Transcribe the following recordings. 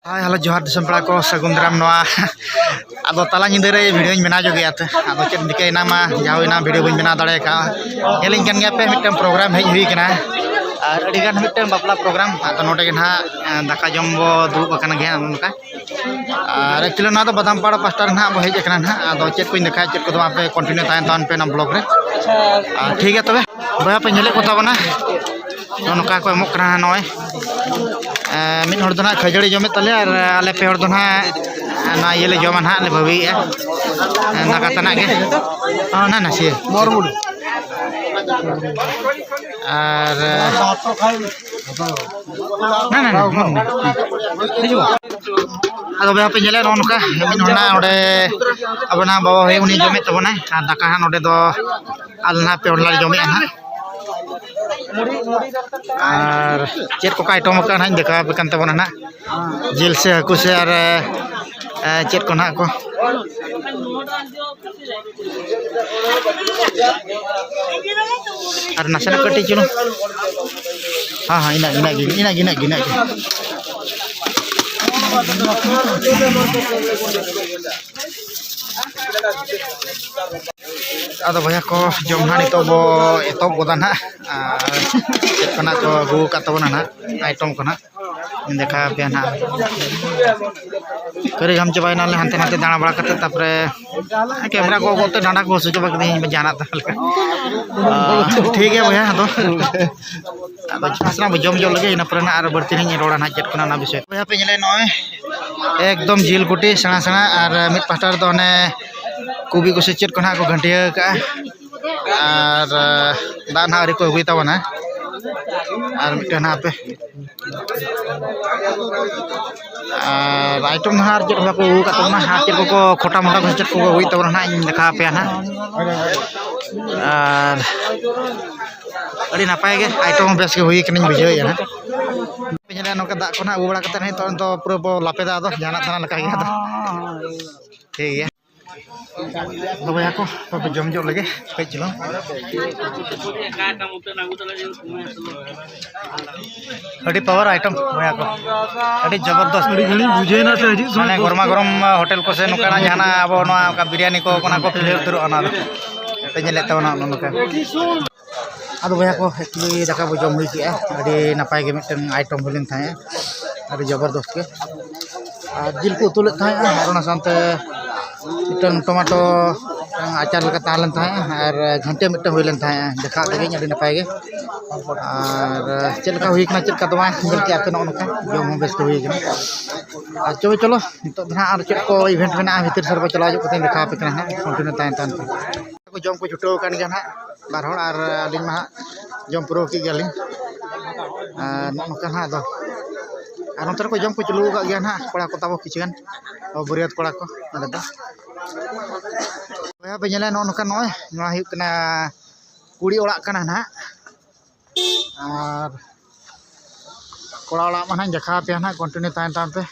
Hi hello जोहार दिसम पड़ा को सगुन दाराम नवा आदो तला निंदा रे वीडियो बना जो गया आदो चेक दिकैना मा जावैना वीडियो बन बना दाड़े का नेलिंग कन गया पे मिटम प्रोग्राम हेज हुई कना और अडिगान मिटम बापला प्रोग्राम आदो नोटे के ना दाका जम बो दुब कना गया नका और एक्चुअली ना तो बदाम पाड़ा पास्टर ना बो हेज कना ना आदो चेक को देखा चेक को आपे कंटिन्यू तान पे ना ब्लॉग रे ठीक है तबे बया पे नेले को ताबना नोका को एमक कना नय मिन हर दना खजड़ी जमे तले और आले पे हर दना ना ये ले जमा ना ले भवी दाका तना के ना ना सी मोरमुड और ना ना हिजु आदो बे पे नेले नोका मिन होना ओडे अबना बाबा हे उनी जमे तबना दाका हा नोडे दो आलना पे हरला जमे ना और चेक को आइटम का ना देखा बेकन तबना ना जिल से हाकु से और चेक को ना को और नासेना कटी चलो हाँ हाँ इना गिना आदो भैया को जमना नितो बो एतब गोदा ना चेक को ना को गु का तबना ना आइटम को ना देखा पे ना करे हम चबाइना ले हंते नाते दाना बड़ा करते तापरे कैमरा को गोते डांडा को सुजो बकदी जाना ताल ठीक है भैया तो आदो छासना बजम जो लगे इन पर ना और बढ़ती नहीं रोड़ा ना चेक को ना विषय भैया पे नेले नय एकदम जिल कुटी सेना सेना और मिट पास्टर तो ने कुबी को से चेक को ना को घंटिया का और दान हारी को हुई तब ना और मिटन ना पे आइटम हार चेक को का तो ना हार चेक को खोटा मोटा को चेक को हुई तब ना इन देखा पे ना और अड़ी नपाय के आइटम बेस के हुई कनिन बुझे ना पिनले नोका दा को ना उ बड़ा कते नहीं तो पूरा बो लापेदा दो जाना थाना लगा गया तो ठीक है तो भैया को तो जम जो लगे कई चलो अड़ी पावर आइटम भैया को अड़ी जबरदस्त अड़ी घणी बुझे ना से माने गरमा गरम होटल को से नोका ना जाना अब नोआ का बिरयानी को कोना को फिले उतर अना पे नेले तवना नोका आदो भैया को एक्चुअली दाका बो जम हुई किया अड़ी नपाय के मिटन आइटम होलिन थाए अड़ी जबरदस्त के और जिल को उतुले थाए और ना सानते मिटन टमाटो आचार लगा तालन थाए और घंटे मिटन होइलन थाए देखा लगे अड़ी नपाय के और चलका हुई कना चलका दवा जल के आते नोका जम बेस को हुई कना चलो चलो नितो धना और चेक को इवेंट में ना भीतर सर को चला जो कते देखा पे कना कंटिन्यू तान को जम को छुटो कान गया ना बार हर और अलिन मा जम प्रो की गलिन नोका ना दो और नंतर को जम को चलू का गया ना कोड़ा को ताबो किछगन बुरियत कोड़ा को नले दो भैया पे नेले नोका नय नवा हिय कना कुड़ी ओड़ा कना ना और कोड़ा ओड़ा मा ना देखा पे ना कंटिन्यू तान पे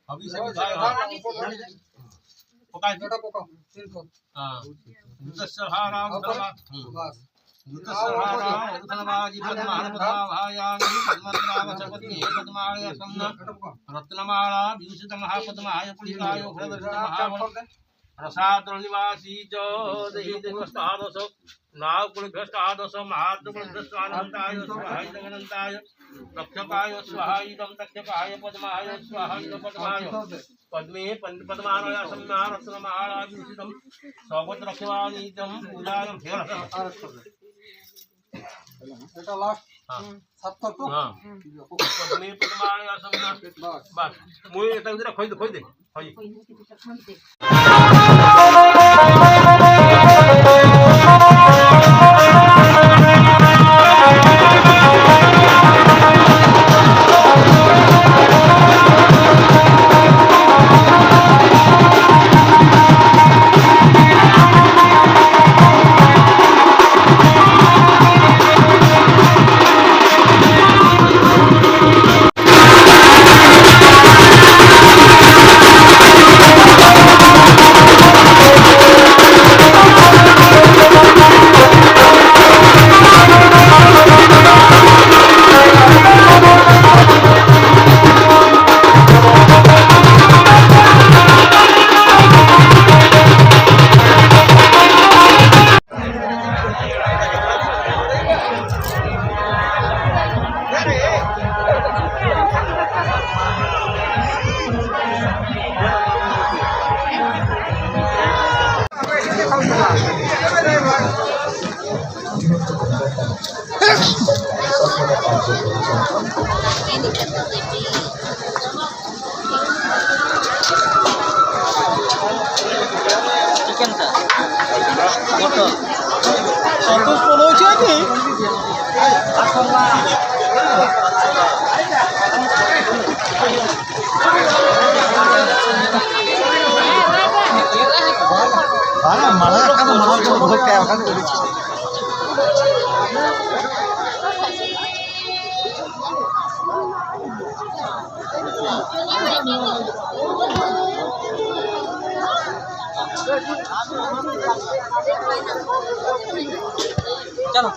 अभी से पकाए छोटा पका हां दुतसहाराम दुतसहाराजी पद्मार पद्माभायानि पद्मद्राव चपति पद्माय सम्न रत्नमाला विंशत महापद्माय पुलिकाय भरदर्शन महावल रसाद्रनिवासी च देहि देवस्तादस नागकुलभ्यस्तादस महाद्रकुलभ्यस्तानन्ताय स्वाहाय जगनन्ताय रक्षकाय स्वाहाय इदं रक्षकाय पद्माय स्वाहाय पद्माय पद्मे पद्मानया सम्मा रत्नमाला विंशतं सौभद्रक्षवानीतं पूजाय भेल हाँ पत्नी पद्मालय समना बस मुई এটা ভিতরে খই দে খই चिकन का मोटो संतोष बोलो छे कि बाला माला का माला को बहुत क्या होगा चलो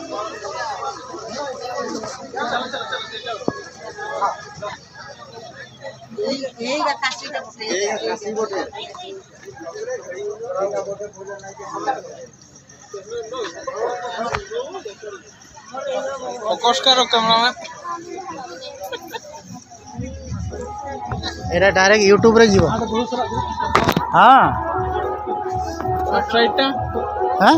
यही काशी बोटे फोकस करो कैमरा में एरा डायरेक्ट यूट्यूब रे जीवो हां अच्छा इटा हां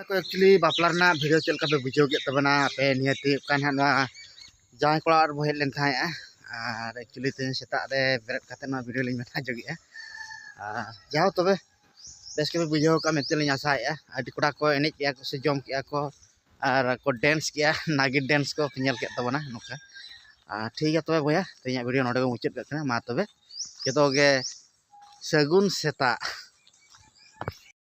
को एक्चुअली बापला भिडियो चलका पे बुझे के तबना पे नियति कान हा जाय कोड़ा और बहेल लेन थाय और एक्चुअली तेन सेता रे बेरत काते ना वीडियो लिंग मेथा जगिया जाओ तबे बेस के बुझे का मेते लिंग आसाया आदि कोड़ा को एनेज किया को से जम किया को और को डांस किया नागिन डांस को पिनल के तबना नोका ठीक है तबे भैया तेया वीडियो नोडे मुचाद करना मा तबे जतो गे सगुन सेता।